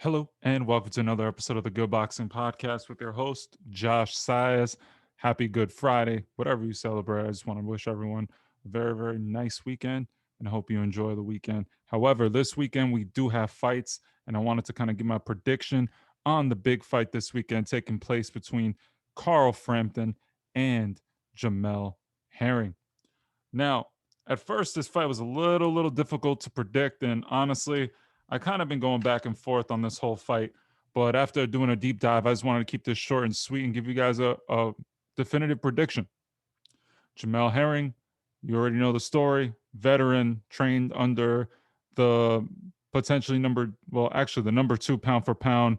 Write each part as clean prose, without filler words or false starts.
Hello, and welcome to another episode of the Good Boxing Podcast with your host, Josh Sias. Happy Good Friday, whatever you celebrate. I just want to wish everyone a very, very nice weekend, and I hope you enjoy the weekend. However, this weekend we do have fights, and I wanted to kind of give my prediction on the big fight this weekend taking place between Carl Frampton and Jamel Herring. Now, at first, this fight was a little difficult to predict, and honestly, I kind of been going back and forth on this whole fight. But after doing a deep dive, I just wanted to keep this short and sweet and give you guys a definitive prediction. Jamel Herring, you already know the story. Veteran, trained under the potentially actually the number 2 pound for pound,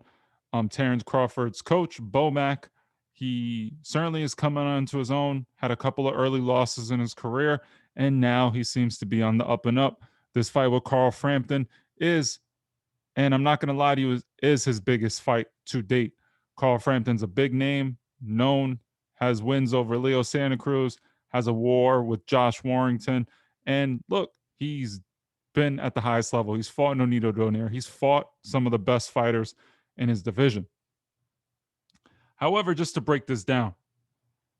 Terrence Crawford's coach, Bomac. He certainly is coming onto his own. Had a couple of early losses in his career, and now he seems to be on the up and up. This fight with Carl Frampton is, and I'm not going to lie to you, is his biggest fight to date. Carl Frampton's a big name, known, has wins over Leo Santa Cruz, has a war with Josh Warrington. And look, he's been at the highest level. He's fought Nonito Donaire. He's fought some of the best fighters in his division. However, just to break this down,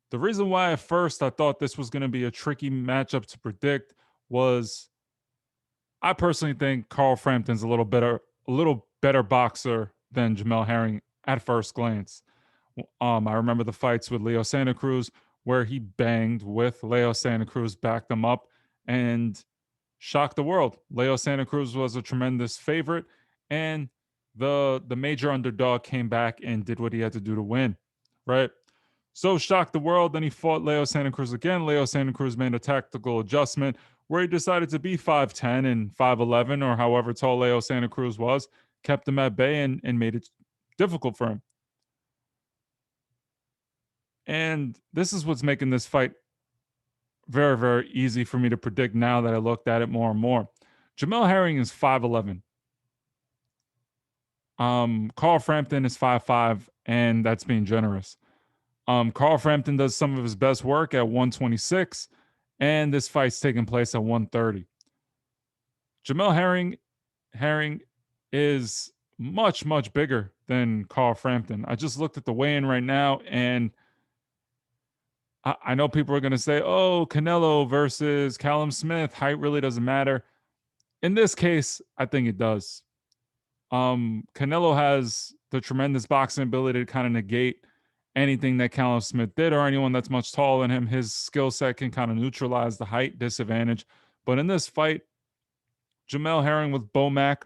the reason why at first I thought this was going to be a tricky matchup to predict was I personally think Carl Frampton's a little better boxer than Jamel Herring at first glance. I remember the fights with Leo Santa Cruz where he banged with Leo Santa Cruz, backed them up, and shocked the world. Leo Santa Cruz was a tremendous favorite, and the major underdog came back and did what he had to do to win, right? So shocked the world. Then he fought Leo Santa Cruz again. Leo Santa Cruz made a tactical adjustment where he decided to be 5'10 and 5'11 or however tall Leo Santa Cruz was, kept him at bay and made it difficult for him. And this is what's making this fight very, very easy for me to predict now that I looked at it more and more. Jamel Herring is 5'11. Carl Frampton is 5'5, and that's being generous. Carl Frampton does some of his best work at 126, and this fight's taking place at 130. Jamel Herring is much bigger than Carl Frampton. I just looked at the weigh-in right now, and I know people are going to say, "Oh, Canelo versus Callum Smith, height really doesn't matter." In this case, I think it does. Canelo has the tremendous boxing ability to kind of negate anything that Callum Smith did or anyone that's much taller than him. His skill set can kind of neutralize the height disadvantage. But in this fight, Jamel Herring with Bomac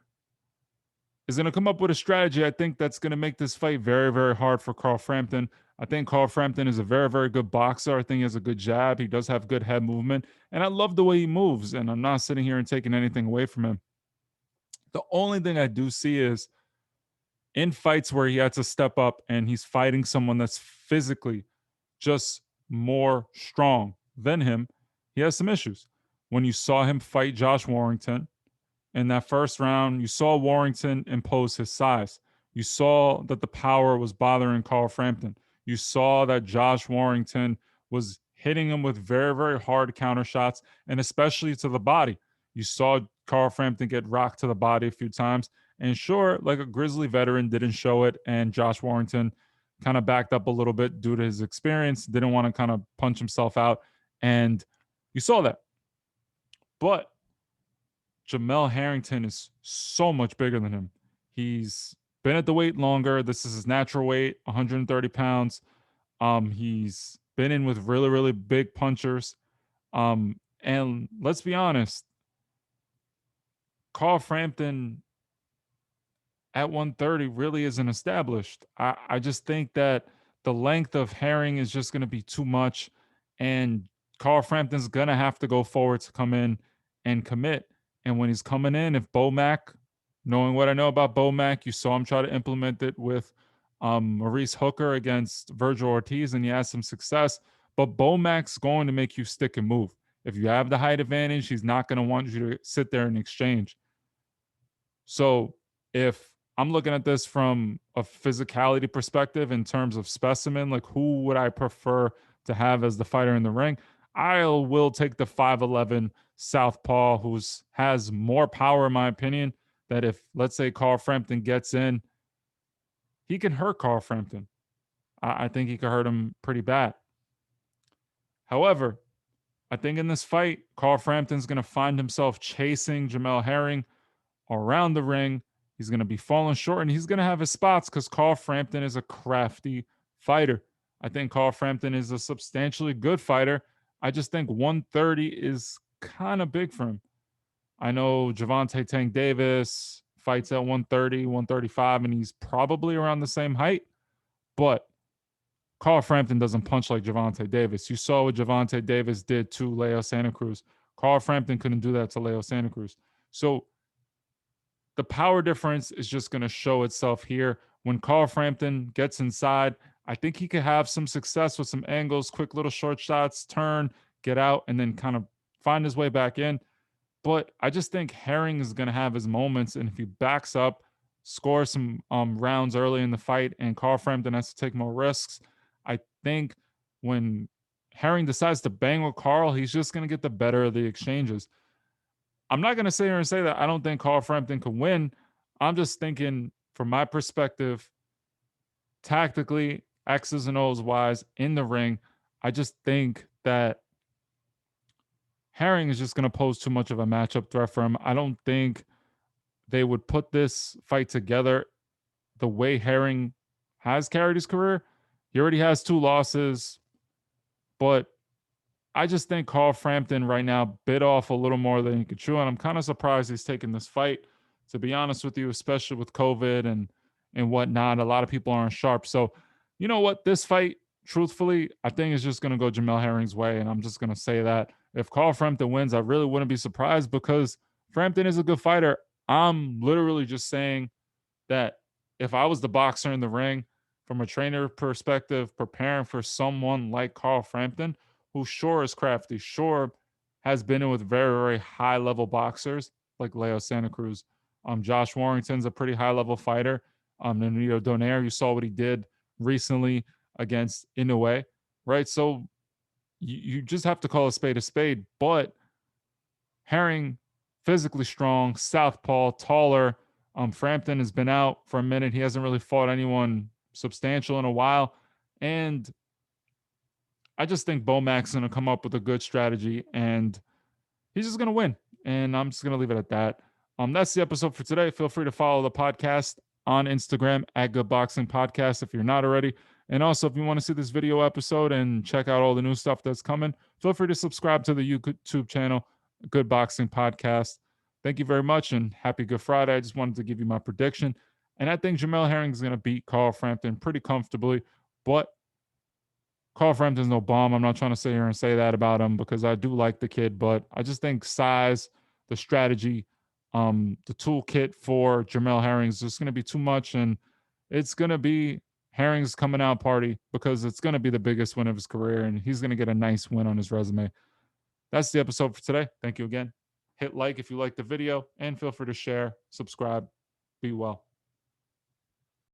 is going to come up with a strategy I think that's going to make this fight very, very hard for Carl Frampton. I think Carl Frampton is a very, very good boxer. I think he has a good jab. He does have good head movement. And I love the way he moves. And I'm not sitting here and taking anything away from him. The only thing I do see is in fights where he had to step up and he's fighting someone that's physically just more strong than him, he has some issues. When you saw him fight Josh Warrington in that first round, you saw Warrington impose his size. You saw that the power was bothering Carl Frampton. You saw that Josh Warrington was hitting him with very, very hard counter shots, and especially to the body. You saw Carl Frampton get rocked to the body a few times. And sure, like a grizzly veteran didn't show it, and Josh Warrington kind of backed up a little bit due to his experience, didn't want to kind of punch himself out. And you saw that. But Jamel Harrington is so much bigger than him. He's been at the weight longer. This is his natural weight, 130 pounds. He's been in with really, really big punchers. And let's be honest, Carl Frampton at 130 really isn't established. I just think that the length of Herring is just going to be too much. And Carl Frampton's going to have to go forward to come in and commit. And when he's coming in, if Bomac, knowing what I know about Bomac, you saw him try to implement it with Maurice Hooker against Virgil Ortiz, and he has some success. But Bomac's going to make you stick and move. If you have the height advantage, he's not going to want you to sit there and exchange. So if I'm looking at this from a physicality perspective in terms of specimen, like who would I prefer to have as the fighter in the ring? I will take the 5'11 Southpaw who has more power, in my opinion. That if, let's say, Carl Frampton gets in he can hurt Carl Frampton. I think he could hurt him pretty bad. However, I think in this fight, Carl Frampton's going to find himself chasing Jamel Herring around the ring. He's going to be falling short and he's going to have his spots because Carl Frampton is a crafty fighter. I think Carl Frampton is a substantially good fighter. I just think 130 is kind of big for him. I know Javante Tank Davis fights at 130, 135, and he's probably around the same height, but Carl Frampton doesn't punch like Javante Davis. You saw what Javante Davis did to Leo Santa Cruz. Carl Frampton couldn't do that to Leo Santa Cruz. So the power difference is just going to show itself here. When Carl Frampton gets inside, I think he could have some success with some angles, quick little short shots, turn, get out, and then kind of find his way back in. But I just think Herring is going to have his moments. And if he backs up, scores some rounds early in the fight, and Carl Frampton has to take more risks, I think when Herring decides to bang with Carl, he's just going to get the better of the exchanges. I'm not going to sit here and say that I don't think Carl Frampton can win. I'm just thinking, from my perspective, tactically, X's and O's wise, in the ring, I just think that Herring is just going to pose too much of a matchup threat for him. I don't think they would put this fight together the way Herring has carried his career. He already has 2 losses, but I just think Carl Frampton right now bit off a little more than he could chew, and I'm kind of surprised he's taking this fight, to be honest with you, especially with COVID and whatnot. A lot of people aren't sharp. So, you know what? This fight, truthfully, I think is just going to go Jamel Herring's way, and I'm just going to say that. If Carl Frampton wins, I really wouldn't be surprised because Frampton is a good fighter. I'm literally just saying that if I was the boxer in the ring, from a trainer perspective, preparing for someone like Carl Frampton, who sure is crafty, sure has been in with very, very high level boxers like Leo Santa Cruz. Josh Warrington's a pretty high level fighter. Nonito Donaire, you saw what he did recently against Inoue, right? So you just have to call a spade, but Herring, physically strong, southpaw, taller. Frampton has been out for a minute. He hasn't really fought anyone substantial in a while. And I just think Bomac's going to come up with a good strategy and he's just going to win. And I'm just going to leave it at that. That's the episode for today. Feel free to follow the podcast on Instagram at Good Boxing Podcast if you're not already. And also, if you want to see this video episode and check out all the new stuff that's coming, feel free to subscribe to the YouTube channel, Good Boxing Podcast. Thank you very much and happy Good Friday. I just wanted to give you my prediction. And I think Jamel Herring is going to beat Carl Frampton pretty comfortably. But Carl Frampton's no bomb. I'm not trying to sit here and say that about him because I do like the kid, but I just think size, the strategy, the toolkit for Jamel Herring is just going to be too much, and it's going to be Herring's coming out party because it's going to be the biggest win of his career, and he's going to get a nice win on his resume. That's the episode for today. Thank you again. Hit like if you like the video, and feel free to share, subscribe. Be well.